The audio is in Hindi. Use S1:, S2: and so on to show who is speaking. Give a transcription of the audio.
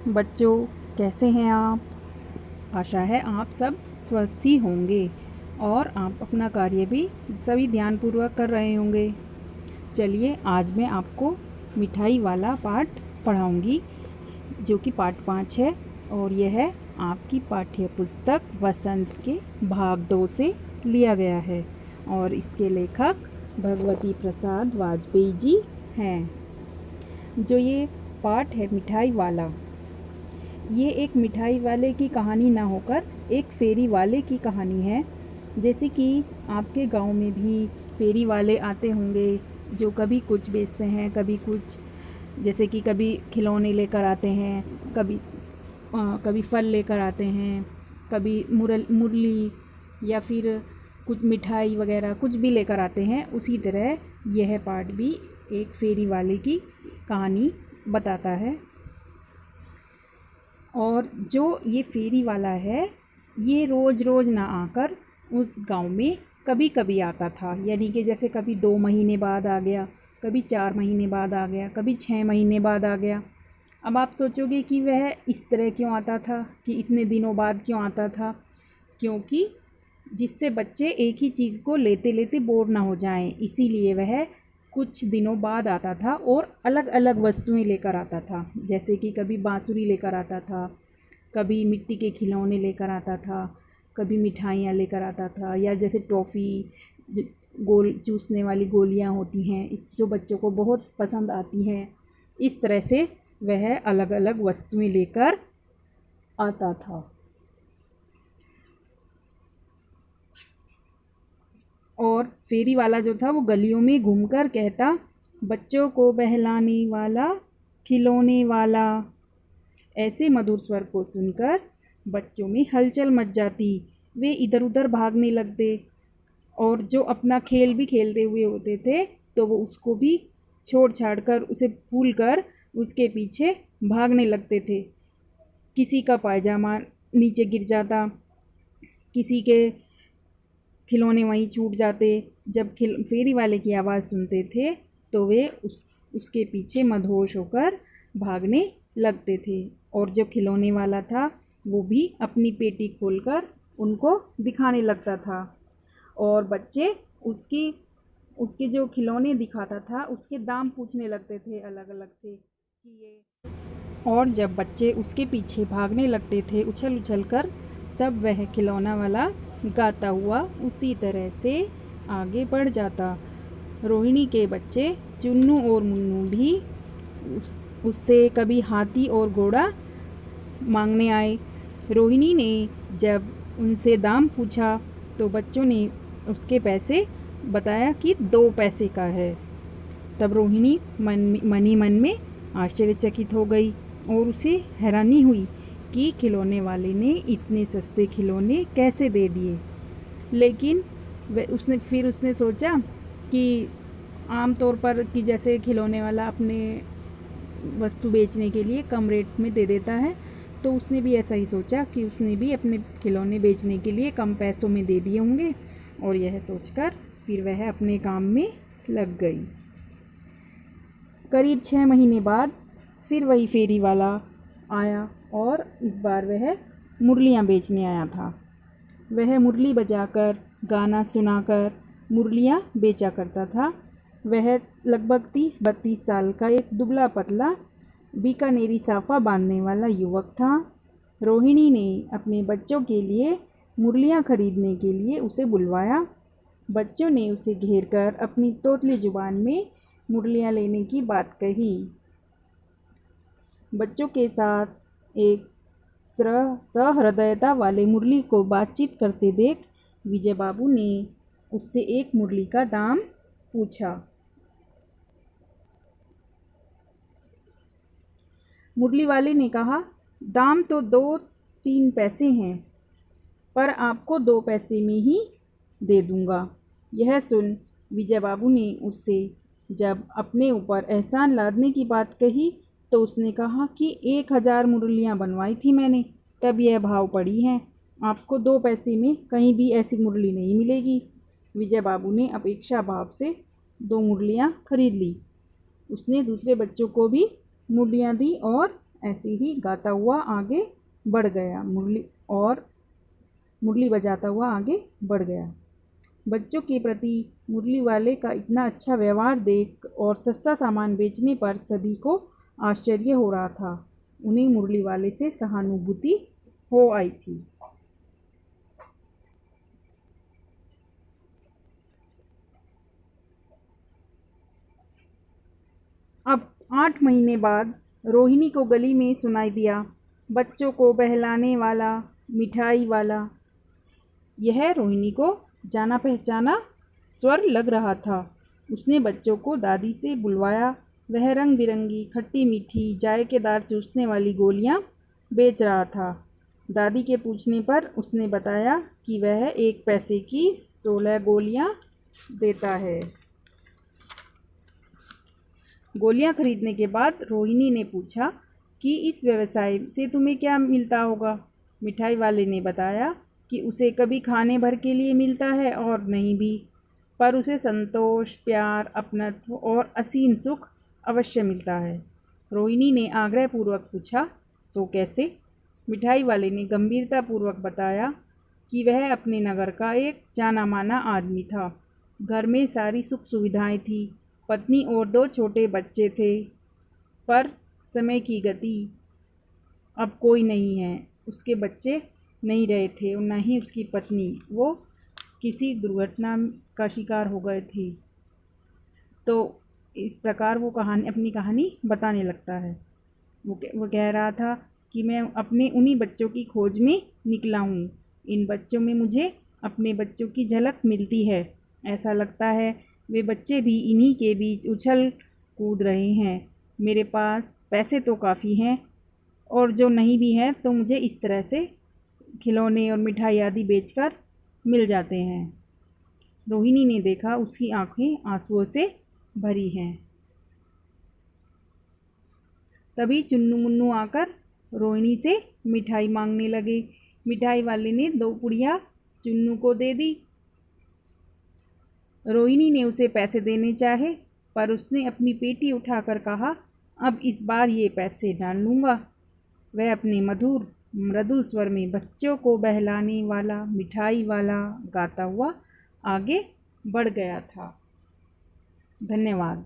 S1: बच्चों, कैसे हैं आप? आशा है आप सब स्वस्थ ही होंगे और आप अपना कार्य भी सभी ध्यानपूर्वक कर रहे होंगे। चलिए, आज मैं आपको मिठाई वाला पाठ पढ़ाऊंगी, जो कि पाठ 5 है और यह है आपकी पाठ्य पुस्तक वसंत के भाग 2 से लिया गया है और इसके लेखक भगवती प्रसाद वाजपेयी जी हैं। जो ये पाठ है मिठाई वाला, ये एक मिठाई वाले की कहानी ना होकर एक फेरी वाले की कहानी है। जैसे कि आपके गांव में भी फेरी वाले आते होंगे, जो कभी कुछ बेचते हैं, कभी कुछ, जैसे कि कभी खिलौने लेकर आते हैं, कभी फल लेकर आते हैं, कभी मुरली या फिर कुछ मिठाई वगैरह कुछ भी लेकर आते हैं। उसी तरह यह पाठ भी एक फेरी वाले की कहानी बताता है। और जो ये फेरी वाला है, ये रोज़ रोज़ ना आकर उस गांव में कभी कभी आता था। यानी कि जैसे कभी 2 महीने बाद आ गया, कभी 4 महीने बाद आ गया, कभी 6 महीने बाद आ गया। अब आप सोचोगे कि वह इस तरह क्यों आता था, कि इतने दिनों बाद क्यों आता था? क्योंकि जिससे बच्चे एक ही चीज़ को लेते लेते बोर ना हो जाएं, इसीलिए वह कुछ दिनों बाद आता था और अलग अलग वस्तुएं लेकर आता था। जैसे कि कभी बांसुरी लेकर आता था, कभी मिट्टी के खिलौने लेकर आता था, कभी मिठाइयाँ लेकर आता था, या जैसे टॉफ़ी, गोल चूसने वाली गोलियाँ होती हैं, जो बच्चों को बहुत पसंद आती हैं। इस तरह से वह अलग अलग वस्तुएं लेकर आता था। और फेरी वाला जो था वो गलियों में घूमकर कहता, बच्चों को बहलाने वाला, खिलौने वाला। ऐसे मधुर स्वर को सुनकर बच्चों में हलचल मच जाती। वे इधर उधर भागने लगते और जो अपना खेल भी खेलते हुए होते थे तो वो उसको भी छोड़ छाड़ कर, उसे भूल कर उसके पीछे भागने लगते थे। किसी का पायजामा नीचे गिर जाता, किसी के खिलौने वहीं छूट जाते। जब फेरी वाले की आवाज़ सुनते थे तो वे उसके पीछे मदहोश होकर भागने लगते थे। और जो खिलौने वाला था वो भी अपनी पेटी खोलकर उनको दिखाने लगता था और बच्चे उसकी उसके जो खिलौने दिखाता था उसके दाम पूछने लगते थे अलग अलग से कि ये। और जब बच्चे उसके पीछे भागने लगते थे उछल उछल कर, तब वह खिलौना वाला गाता हुआ उसी तरह से आगे बढ़ जाता। रोहिणी के बच्चे चुन्नू और मुन्नू भी उससे कभी हाथी और घोड़ा मांगने आए। रोहिणी ने जब उनसे दाम पूछा तो बच्चों ने उसके पैसे बताया कि 2 पैसे का है। तब रोहिणी मन ही मन में आश्चर्यचकित हो गई और उसे हैरानी हुई कि खिलौने वाले ने इतने सस्ते खिलौने कैसे दे दिए। लेकिन उसने सोचा कि आम तौर पर कि जैसे खिलौने वाला अपने वस्तु बेचने के लिए कम रेट में दे देता है, तो उसने भी ऐसा ही सोचा कि उसने भी अपने खिलौने बेचने के लिए कम पैसों में दे दिए होंगे। और यह सोचकर फिर वह अपने काम में लग गई। करीब 6 महीने बाद फिर वही फेरी वाला आया और इस बार वह मुरलियाँ बेचने आया था। वह मुरली बजाकर, गाना सुनाकर मुरलियाँ बेचा करता था। वह लगभग 30-32 साल का एक दुबला पतला बीकानेरी साफा बांधने वाला युवक था। रोहिणी ने अपने बच्चों के लिए मुरलियाँ खरीदने के लिए उसे बुलवाया। बच्चों ने उसे घेरकर अपनी तोतली जुबान में मुरलियाँ लेने की बात कही। बच्चों के साथ एक सहृदयता वाले मुरली को बातचीत करते देख विजय बाबू ने उससे एक मुरली का दाम पूछा। मुरली वाले ने कहा, दाम तो 2-3 पैसे हैं, पर आपको 2 पैसे में ही दे दूंगा। यह सुन विजय बाबू ने उससे जब अपने ऊपर एहसान लादने की बात कही तो उसने कहा कि 1000 मुरलियाँ बनवाई थी मैंने, तब यह भाव पड़ी हैं। आपको 2 पैसे में कहीं भी ऐसी मुरली नहीं मिलेगी। विजय बाबू ने अपेक्षा भाव से 2 मुरलियाँ खरीद ली। उसने दूसरे बच्चों को भी मुरलियाँ दी और ऐसे ही गाता हुआ आगे बढ़ गया, मुरली बजाता हुआ आगे बढ़ गया। बच्चों के प्रति मुरली वाले का इतना अच्छा व्यवहार देख और सस्ता सामान बेचने पर सभी को आश्चर्य हो रहा था। उन्हें मुरली वाले से सहानुभूति हो आई थी। अब 8 महीने बाद रोहिणी को गली में सुनाई दिया, बच्चों को बहलाने वाला मिठाई वाला। यह रोहिणी को जाना पहचाना स्वर लग रहा था। उसने बच्चों को दादी से बुलवाया। वह रंग बिरंगी खट्टी मीठी जायकेदार चूसने वाली गोलियां बेच रहा था। दादी के पूछने पर उसने बताया कि वह 1 पैसे की 16 गोलियां देता है। गोलियां खरीदने के बाद रोहिणी ने पूछा कि इस व्यवसाय से तुम्हें क्या मिलता होगा। मिठाई वाले ने बताया कि उसे कभी खाने भर के लिए मिलता है और नहीं भी, पर उसे संतोष, प्यार, अपनत्व और असीम सुख अवश्य मिलता है। रोहिणी ने आग्रहपूर्वक पूछा, सो कैसे? मिठाई वाले ने गंभीरतापूर्वक बताया कि वह अपने नगर का एक जाना माना आदमी था। घर में सारी सुख सुविधाएं थी, पत्नी और 2 छोटे बच्चे थे, पर समय की गति अब कोई नहीं है। उसके बच्चे नहीं रहे थे और न ही उसकी पत्नी। वो किसी दुर्घटना का शिकार हो गए थे। तो इस प्रकार वो अपनी कहानी बताने लगता है। वो कह रहा था कि मैं अपने उन्हीं बच्चों की खोज में निकला हूँ। इन बच्चों में मुझे अपने बच्चों की झलक मिलती है। ऐसा लगता है वे बच्चे भी इन्हीं के बीच उछल कूद रहे हैं। मेरे पास पैसे तो काफ़ी हैं, और जो नहीं भी हैं तो मुझे इस तरह से खिलौने और मिठाई आदि बेचकर मिल जाते हैं। रोहिणी ने देखा उसकी आंखें आंसुओं से भरी हैं। तभी चुन्नू मुन्नू आकर रोहिणी से मिठाई मांगने लगे। मिठाई वाले ने 2 पुड़िया चुन्नू को दे दी। रोहिणी ने उसे पैसे देने चाहे, पर उसने अपनी पेटी उठाकर कहा, अब इस बार ये पैसे डाल लूँगा। वह अपने मधुर मृदुल स्वर में बच्चों को बहलाने वाला मिठाई वाला गाता हुआ आगे बढ़ गया था। धन्यवाद।